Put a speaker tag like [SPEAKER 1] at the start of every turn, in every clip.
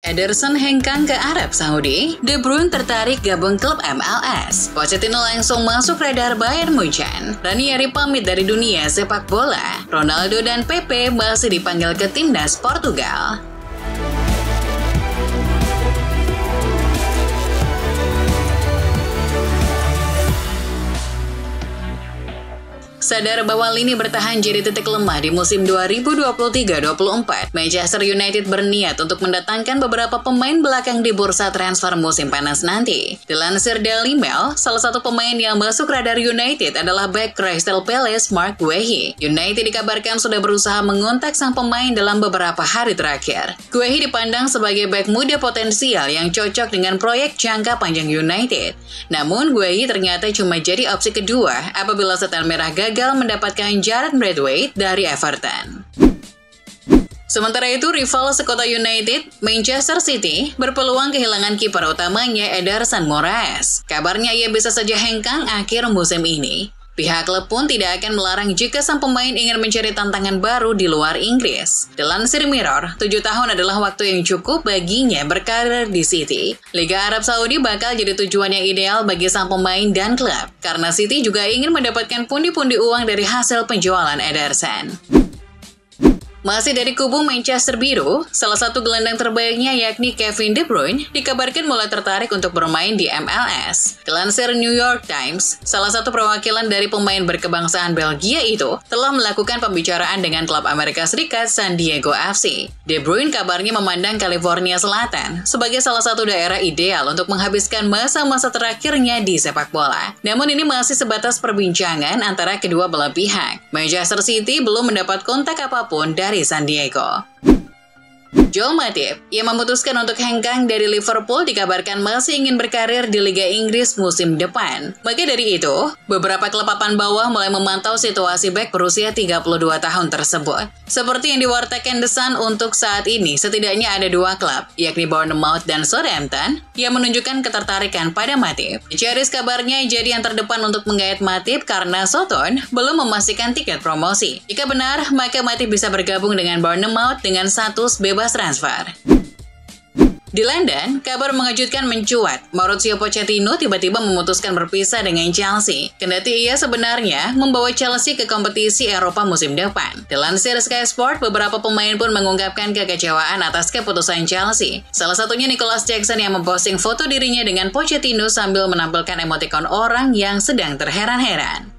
[SPEAKER 1] Ederson hengkang ke Arab Saudi, De Bruyne tertarik gabung klub MLS. Pochettino langsung masuk radar Bayern Munchen. Ranieri pamit dari dunia sepak bola. Ronaldo dan Pepe masih dipanggil ke timnas Portugal. Sadar bahwa lini bertahan jadi titik lemah di musim 2023-24, Manchester United berniat untuk mendatangkan beberapa pemain belakang di bursa transfer musim panas nanti. Dilansir Daily Mail, salah satu pemain yang masuk radar United adalah bek Crystal Palace Mark Guehi. United dikabarkan sudah berusaha mengontak sang pemain dalam beberapa hari terakhir. Guehi dipandang sebagai bek muda potensial yang cocok dengan proyek jangka panjang United. Namun Guehi ternyata cuma jadi opsi kedua apabila Setan Merah gagal mendapatkan Jared Braithwaite dari Everton. Sementara itu, rival sekota United, Manchester City, berpeluang kehilangan kiper utamanya Ederson Moraes. Kabarnya ia bisa saja hengkang akhir musim ini. Pihak klub pun tidak akan melarang jika sang pemain ingin mencari tantangan baru di luar Inggris. Dilansir Mirror, 7 tahun adalah waktu yang cukup baginya berkarir di City. Liga Arab Saudi bakal jadi tujuan yang ideal bagi sang pemain dan klub, karena City juga ingin mendapatkan pundi-pundi uang dari hasil penjualan Ederson. Masih dari kubu Manchester Biru, salah satu gelandang terbaiknya yakni Kevin De Bruyne dikabarkan mulai tertarik untuk bermain di MLS. Dilansir New York Times, salah satu perwakilan dari pemain berkebangsaan Belgia itu telah melakukan pembicaraan dengan klub Amerika Serikat San Diego FC. De Bruyne kabarnya memandang California Selatan sebagai salah satu daerah ideal untuk menghabiskan masa-masa terakhirnya di sepak bola. Namun ini masih sebatas perbincangan antara kedua belah pihak. Manchester City belum mendapat kontak apapun dari San Diego. Joel Matip, yang memutuskan untuk hengkang dari Liverpool, dikabarkan masih ingin berkarir di Liga Inggris musim depan. Maka dari itu, beberapa klub papan bawah mulai memantau situasi bek berusia 32 tahun tersebut. Seperti yang diwartakan The Sun, untuk saat ini setidaknya ada 2 klub, yakni Bournemouth dan Southampton, yang menunjukkan ketertarikan pada Matip. Charis kabarnya jadi yang terdepan untuk menggait Matip karena Soton belum memastikan tiket promosi. Jika benar, maka Matip bisa bergabung dengan Bournemouth dengan status bebas transfer. Di London, kabar mengejutkan mencuat. Mauricio Pochettino tiba-tiba memutuskan berpisah dengan Chelsea. Kendati ia sebenarnya membawa Chelsea ke kompetisi Eropa musim depan. Dilansir Sky Sport, beberapa pemain pun mengungkapkan kekecewaan atas keputusan Chelsea. Salah satunya Nicholas Jackson yang memposting foto dirinya dengan Pochettino sambil menampilkan emotikon orang yang sedang terheran-heran.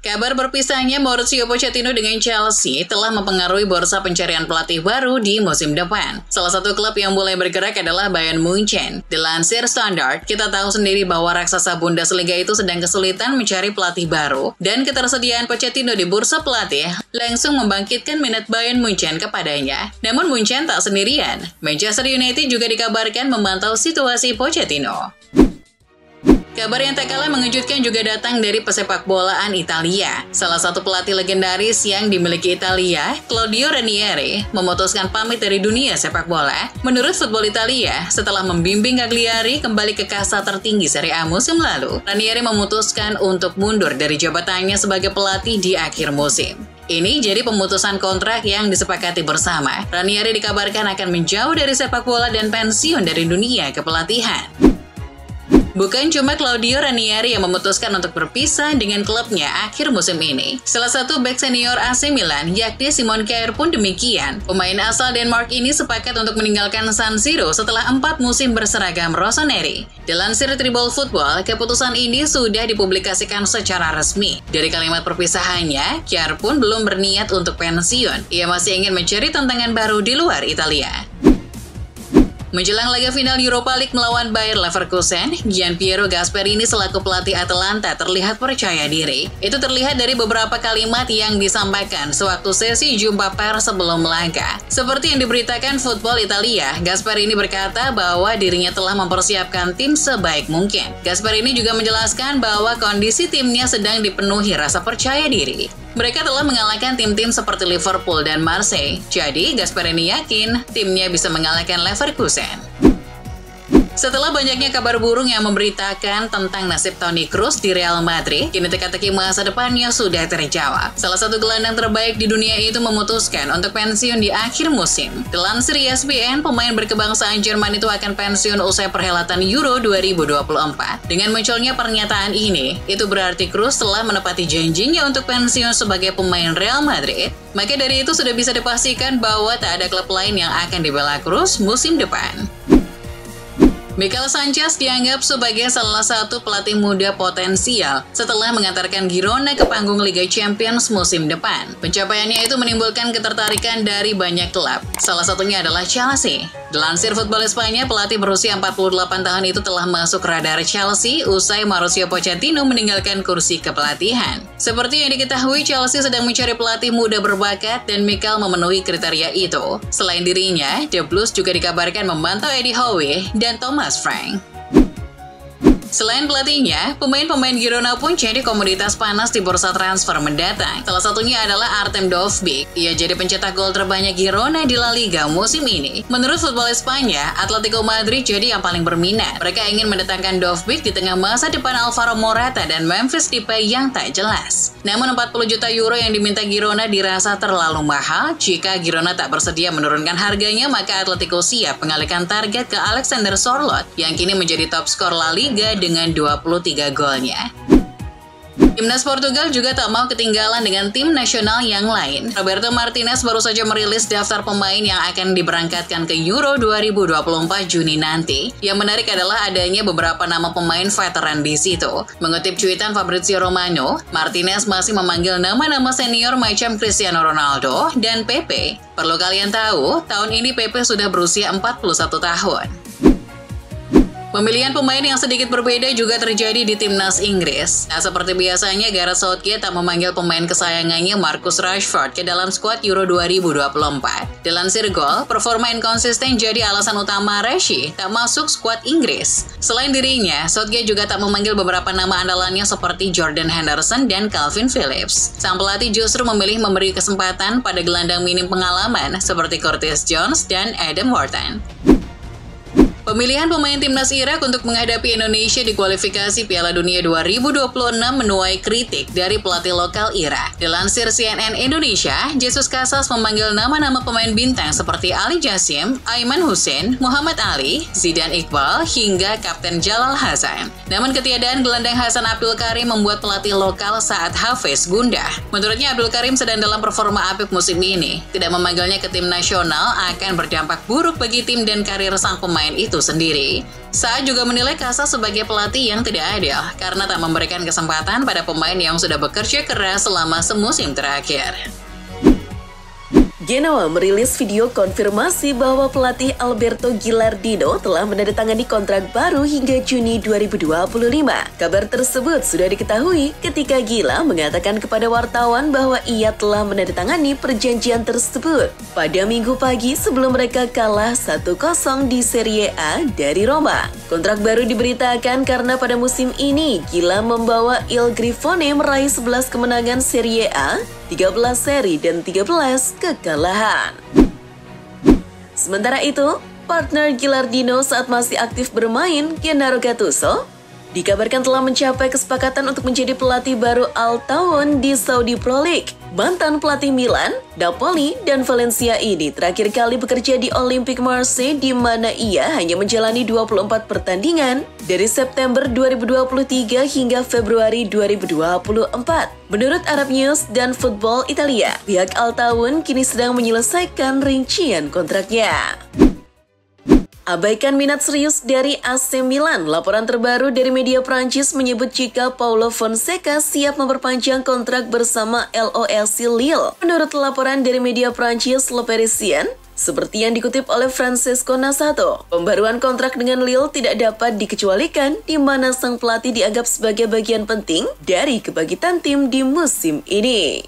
[SPEAKER 1] Kabar berpisahnya Mauricio Pochettino dengan Chelsea telah mempengaruhi bursa pencarian pelatih baru di musim depan. Salah satu klub yang mulai bergerak adalah Bayern Munchen. Dilansir Standard, kita tahu sendiri bahwa raksasa Bundesliga itu sedang kesulitan mencari pelatih baru, dan ketersediaan Pochettino di bursa pelatih langsung membangkitkan minat Bayern Munchen kepadanya. Namun Munchen tak sendirian. Manchester United juga dikabarkan memantau situasi Pochettino. Kabar yang tak kalah mengejutkan juga datang dari pesepak bolaan Italia. Salah satu pelatih legendaris yang dimiliki Italia, Claudio Ranieri, memutuskan pamit dari dunia sepak bola. Menurut Football Italia, setelah membimbing Cagliari kembali ke kasta tertinggi Serie A musim lalu, Ranieri memutuskan untuk mundur dari jabatannya sebagai pelatih di akhir musim. Ini jadi pemutusan kontrak yang disepakati bersama. Ranieri dikabarkan akan menjauh dari sepak bola dan pensiun dari dunia kepelatihan. Bukan cuma Claudio Ranieri yang memutuskan untuk berpisah dengan klubnya akhir musim ini. Salah satu bek senior AC Milan, yakni Simon Kjaer pun demikian. Pemain asal Denmark ini sepakat untuk meninggalkan San Siro setelah 4 musim berseragam rossoneri. Dilansir Tribal Football, keputusan ini sudah dipublikasikan secara resmi. Dari kalimat perpisahannya, Kjaer pun belum berniat untuk pensiun. Ia masih ingin mencari tantangan baru di luar Italia. Menjelang laga final Europa League melawan Bayer Leverkusen, Gianpiero Gasperini selaku pelatih Atalanta terlihat percaya diri. Itu terlihat dari beberapa kalimat yang disampaikan sewaktu sesi jumpa pers sebelum laga. Seperti yang diberitakan Football Italia, Gasperini berkata bahwa dirinya telah mempersiapkan tim sebaik mungkin. Gasperini juga menjelaskan bahwa kondisi timnya sedang dipenuhi rasa percaya diri. Mereka telah mengalahkan tim-tim seperti Liverpool dan Marseille, jadi Gasperini yakin timnya bisa mengalahkan Leverkusen. Setelah banyaknya kabar burung yang memberitakan tentang nasib Toni Kroos di Real Madrid, kini teka-teki masa depannya sudah terjawab. Salah satu gelandang terbaik di dunia itu memutuskan untuk pensiun di akhir musim. Dilansir ESPN, pemain berkebangsaan Jerman itu akan pensiun usai perhelatan Euro 2024. Dengan munculnya pernyataan ini, itu berarti Kroos telah menepati janjinya untuk pensiun sebagai pemain Real Madrid. Maka dari itu sudah bisa dipastikan bahwa tak ada klub lain yang akan dibela Kroos musim depan. Mikel Sanchez dianggap sebagai salah satu pelatih muda potensial setelah mengantarkan Girona ke panggung Liga Champions musim depan. Pencapaiannya itu menimbulkan ketertarikan dari banyak klub. Salah satunya adalah Chelsea. Dilansir Football Espanya, pelatih berusia 48 tahun itu telah masuk radar Chelsea usai Mauricio Pochettino meninggalkan kursi kepelatihan. Seperti yang diketahui, Chelsea sedang mencari pelatih muda berbakat dan Mikel memenuhi kriteria itu. Selain dirinya, The Blues juga dikabarkan memantau Eddie Howe dan Thomas Frank. Selain pelatihnya, pemain-pemain Girona pun jadi komoditas panas di bursa transfer mendatang. Salah satunya adalah Artem Dovbyk. Ia jadi pencetak gol terbanyak Girona di La Liga musim ini. Menurut Football Espanya, Atletico Madrid jadi yang paling berminat. Mereka ingin mendatangkan Dovbyk di tengah masa depan Alvaro Morata dan Memphis Depay yang tak jelas. Namun 40 juta euro yang diminta Girona dirasa terlalu mahal. Jika Girona tak bersedia menurunkan harganya, maka Atletico siap mengalihkan target ke Alexander Sorloth yang kini menjadi top skor La Liga dengan 23 golnya. Timnas Portugal juga tak mau ketinggalan dengan tim nasional yang lain. Roberto Martinez baru saja merilis daftar pemain yang akan diberangkatkan ke Euro 2024 Juni nanti. Yang menarik adalah adanya beberapa nama pemain veteran di situ. Mengutip cuitan Fabrizio Romano, Martinez masih memanggil nama-nama senior macam Cristiano Ronaldo dan Pepe. Perlu kalian tahu, tahun ini Pepe sudah berusia 41 tahun. Pemilihan pemain yang sedikit berbeda juga terjadi di timnas Inggris. Nah, seperti biasanya, Gareth Southgate tak memanggil pemain kesayangannya Marcus Rashford ke dalam skuad Euro 2024. Dilansir Goal, performa inkonsisten jadi alasan utama Rishi tak masuk skuad Inggris. Selain dirinya, Southgate juga tak memanggil beberapa nama andalannya seperti Jordan Henderson dan Calvin Phillips. Sang pelatih justru memilih memberi kesempatan pada gelandang minim pengalaman seperti Curtis Jones dan Adam Wharton. Pemilihan pemain timnas Irak untuk menghadapi Indonesia di kualifikasi Piala Dunia 2026 menuai kritik dari pelatih lokal Irak. Dilansir CNN Indonesia, Jesus Casas memanggil nama-nama pemain bintang seperti Ali Jassim, Aiman Hussein, Muhammad Ali, Zidane Iqbal, hingga Kapten Jalal Hasan. Namun ketiadaan gelandang Hasan Abdul Karim membuat pelatih lokal Saad Hafiz gundah. Menurutnya Abdul Karim sedang dalam performa apik musim ini. Tidak memanggilnya ke tim nasional akan berdampak buruk bagi tim dan karir sang pemain itu sendiri. Saad juga menilai Casas sebagai pelatih yang tidak adil karena tak memberikan kesempatan pada pemain yang sudah bekerja keras selama semusim terakhir.
[SPEAKER 2] Genoa merilis video konfirmasi bahwa pelatih Alberto Gilardino telah menandatangani kontrak baru hingga Juni 2025. Kabar tersebut sudah diketahui ketika Gila mengatakan kepada wartawan bahwa ia telah menandatangani perjanjian tersebut pada Minggu pagi sebelum mereka kalah 1-0 di Serie A dari Roma. Kontrak baru diberitakan karena pada musim ini Gila membawa Il Grifone meraih 11 kemenangan Serie A, 13 seri dan 13 kekalahan. Sementara itu, partner Gilardino saat masih aktif bermain, Gennaro Gattuso, dikabarkan telah mencapai kesepakatan untuk menjadi pelatih baru Al Tawun di Saudi Pro League. Mantan pelatih Milan, Napoli, dan Valencia ini terakhir kali bekerja di Olympique Marseille di mana ia hanya menjalani 24 pertandingan dari September 2023 hingga Februari 2024. Menurut Arab News dan Football Italia, pihak Al Tawun kini sedang menyelesaikan rincian kontraknya. Abaikan minat serius dari AC Milan. Laporan terbaru dari media Prancis menyebut jika Paulo Fonseca siap memperpanjang kontrak bersama LOSC Lille. Menurut laporan dari media Prancis Le Parisien, seperti yang dikutip oleh Francesco Nasato, pembaruan kontrak dengan Lille tidak dapat dikecualikan di mana sang pelatih dianggap sebagai bagian penting dari kebangkitan tim di musim ini.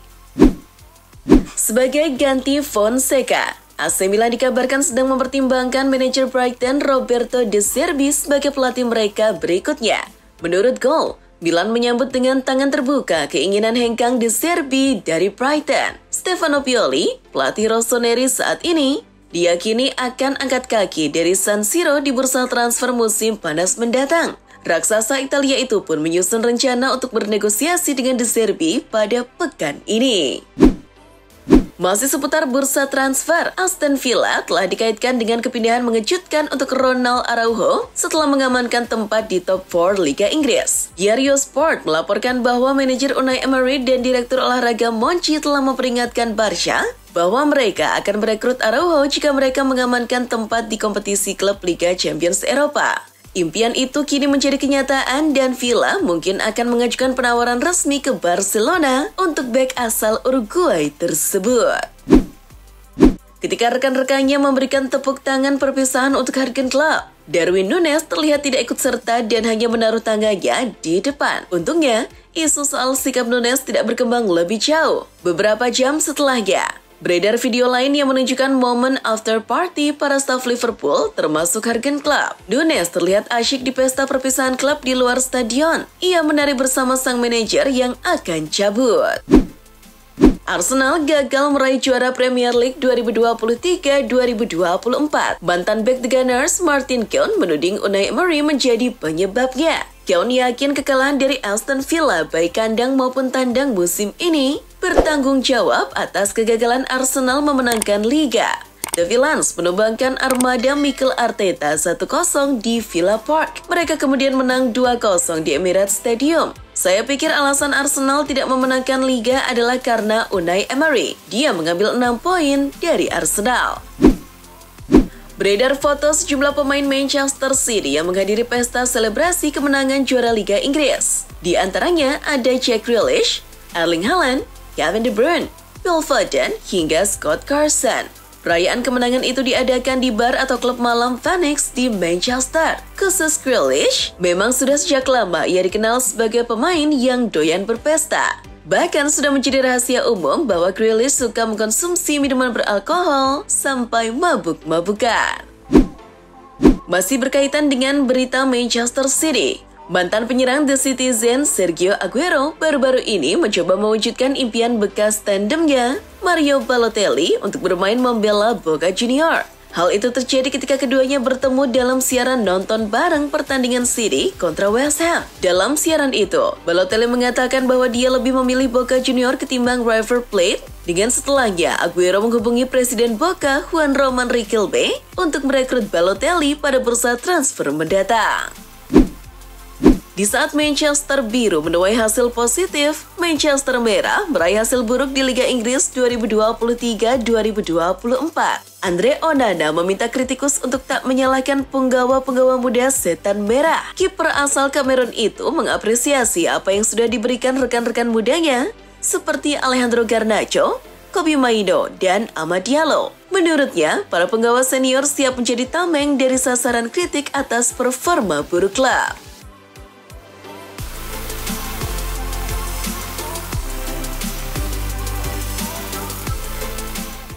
[SPEAKER 2] Sebagai ganti Fonseca, AC Milan dikabarkan sedang mempertimbangkan manajer Brighton Roberto De Zerbi sebagai pelatih mereka berikutnya. Menurut Goal, Milan menyambut dengan tangan terbuka keinginan hengkang De Zerbi dari Brighton. Stefano Pioli, pelatih rossoneri saat ini, diyakini akan angkat kaki dari San Siro di bursa transfer musim panas mendatang. Raksasa Italia itu pun menyusun rencana untuk bernegosiasi dengan De Zerbi pada pekan ini. Masih seputar bursa transfer, Aston Villa telah dikaitkan dengan kepindahan mengejutkan untuk Ronald Araujo setelah mengamankan tempat di top 4 Liga Inggris. Diario Sport melaporkan bahwa manajer Unai Emery dan direktur olahraga Monchi telah memperingatkan Barca bahwa mereka akan merekrut Araujo jika mereka mengamankan tempat di kompetisi klub Liga Champions Eropa. Impian itu kini menjadi kenyataan dan Villa mungkin akan mengajukan penawaran resmi ke Barcelona untuk bek asal Uruguay tersebut. Ketika rekan-rekannya memberikan tepuk tangan perpisahan untuk Jurgen Klopp, Darwin Núñez terlihat tidak ikut serta dan hanya menaruh tangannya di depan. Untungnya, isu soal sikap Núñez tidak berkembang lebih jauh. Beberapa jam setelahnya, beredar video lain yang menunjukkan momen after party para staf Liverpool termasuk Jurgen Klopp. Núñez terlihat asyik di pesta perpisahan klub di luar stadion. Ia menari bersama sang manajer yang akan cabut. Arsenal gagal meraih juara Premier League 2023-2024. Mantan bek The Gunners Martin Keown menuding Unai Emery menjadi penyebabnya. Keown yakin kekalahan dari Aston Villa baik kandang maupun tandang musim ini bertanggung jawab atas kegagalan Arsenal memenangkan Liga. The Villains menumbangkan armada Mikel Arteta 1-0 di Villa Park. Mereka kemudian menang 2-0 di Emirates Stadium. Saya pikir alasan Arsenal tidak memenangkan Liga adalah karena Unai Emery. Dia mengambil 6 poin dari Arsenal. Beredar foto sejumlah pemain Manchester City yang menghadiri pesta selebrasi kemenangan juara Liga Inggris. Di antaranya ada Jack Grealish, Erling Haaland, Kevin De Bruyne, Phil Foden, hingga Scott Carson. Perayaan kemenangan itu diadakan di bar atau klub malam Phoenix di Manchester. Khusus Grealish, memang sudah sejak lama ia dikenal sebagai pemain yang doyan berpesta. Bahkan sudah menjadi rahasia umum bahwa Grealish suka mengkonsumsi minuman beralkohol sampai mabuk-mabukan. Masih berkaitan dengan berita Manchester City, mantan penyerang The Citizen Sergio Aguero baru-baru ini mencoba mewujudkan impian bekas tandemnya Mario Balotelli untuk bermain membela Boca Juniors. Hal itu terjadi ketika keduanya bertemu dalam siaran nonton bareng pertandingan City kontra West Ham. Dalam siaran itu, Balotelli mengatakan bahwa dia lebih memilih Boca Juniors ketimbang River Plate. Dengan setelahnya, Aguero menghubungi Presiden Boca Juan Roman Riquelme untuk merekrut Balotelli pada bursa transfer mendatang. Di saat Manchester Biru menuai hasil positif, Manchester Merah meraih hasil buruk di Liga Inggris 2023-2024. Andre Onana meminta kritikus untuk tak menyalahkan penggawa-penggawa muda Setan Merah. Kiper asal Kamerun itu mengapresiasi apa yang sudah diberikan rekan-rekan mudanya, seperti Alejandro Garnacho, Kobbie Mainoo, dan Amad Diallo. Menurutnya, para penggawa senior siap menjadi tameng dari sasaran kritik atas performa buruk klub.